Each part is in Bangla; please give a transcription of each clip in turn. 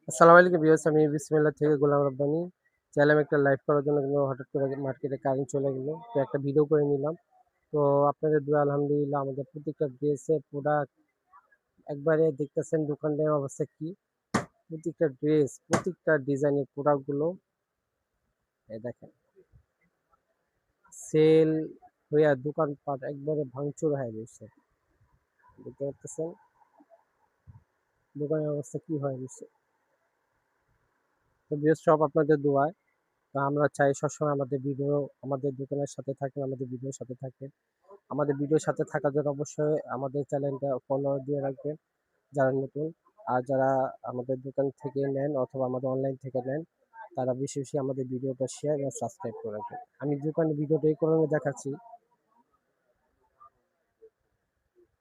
আসসালামু আলাইকুম ভিউয়ার্স, আমি বিসমিল্লাহ থেকে গোলাম রব্বানী চাইলাম একটা লাইভ করার জন্য, কিন্তু হঠাৎ করে মার্কেটে কারেন্ট চলে গেল। তো একটা ভিডিও করে নিলাম। তো আপনাদের দোয়া আলহামদুলিল্লাহ আমাদের প্রত্যেকটা ড্রেসের প্রোডাক্ট একবারে দেখতেছেন দোকানের অবস্থা কি। প্রত্যেকটা ড্রেস, প্রত্যেকটা ডিজাইনের প্রোডাক্টগুলো দেখেন সেল হইয়া দোকানপাট একবারে ভাঙচুর হয়ে গেছে। দেখতে পাচ্ছেন দোকানের অবস্থা কি হয়ে গেছে। তো ভিউয়ার্স সব আপনাদের দোয়ায়। তো আমরা চাই সবসময় আমাদের ভিডিও, আমাদের দোকানের সাথে থাকেন, আমাদের ভিডিওর সাথে থাকেন। আমাদের ভিডিওর সাথে থাকার জন্য অবশ্যই আমাদের চ্যানেলটা ফলো দিয়ে রাখবেন যারা নতুন। আর যারা আমাদের দোকান থেকে নেন অথবা আমাদের অনলাইন থেকে নেন, তারা বেশি বেশি আমাদের ভিডিওটা শেয়ার এবং সাবস্ক্রাইব করে রাখবেন। আমি দোকানের ভিডিওটা এই কারণে দেখাচ্ছি,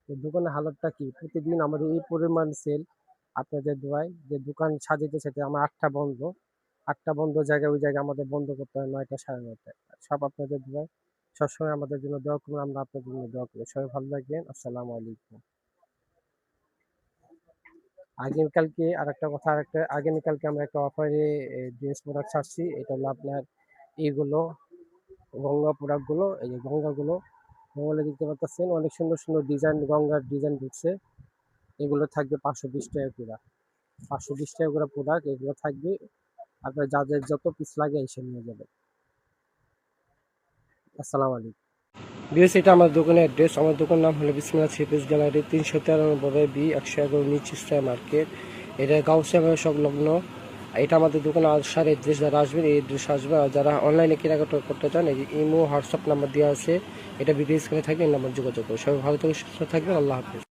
যে দোকানের হালতটা কি। প্রতিদিন আমাদের এই পরিমাণ সেল আপনাদের দোয়ায়, যে দোকান সাজাতে সাজাতে আমার 8টা বন্ধ, 8টা বন্ধ জায়গায়, ওই জায়গায় আমাদের বন্ধ করতে হয় 9টা 9:30টায়। সব আপনাদের দোয়ায়। সবসময় আমাদের জন্য দোয়া করুন, আমরা আপনাদের জন্য দোয়া করি। সবাই ভালো থাকবেন। আসসালামু আলাইকুম। আগামীকালকে আরেকটা কথা, আগামীকালকে আমরা একটা অফারে ড্রেস প্রোডাক্ট ছাড়ছি। এটা হলো আপনার এইগুলো গঙ্গা প্রোডাক্টগুলো, এই যে গঙ্গাগুলো, গঙ্গাগুলো দেখতে পাচ্ছেন অনেক সুন্দর সুন্দর ডিজাইন, গঙ্গার ডিজাইন ঢুকছে। এগুলো থাকবে 520 টাকা করে। 520 টাকা করে প্রোডাক্ট এগুলো থাকবে। আপনার যাদের যত পিস লাগে এসে নিয়ে যাবেন। আসসালামু আলাইকুম। বিএস, এটা আমার দোকানের অ্যাড্রেস। আমার দোকানের নাম হলো Bismillah three piece gallery, 393 B 111 market. এটা গাউসিয়া সংলগ্ন। এটা আমাদের দোকানে আসার অ্যাড্রেস, যারা আসবেন এই অ্যাড্রেস আসবে। আর যারা অনলাইনে কেনাকাটা করতে চান, এই যে ইমো হোয়াটসঅ্যাপ নাম্বার দেওয়া আছে, এটা ভিডিও স্ক্রিনে থাকবে, এই নাম্বার যোগাযোগ করুন। সবাই ভালো থেকে সুস্থ থাকবেন। আল্লাহ হাফিজ।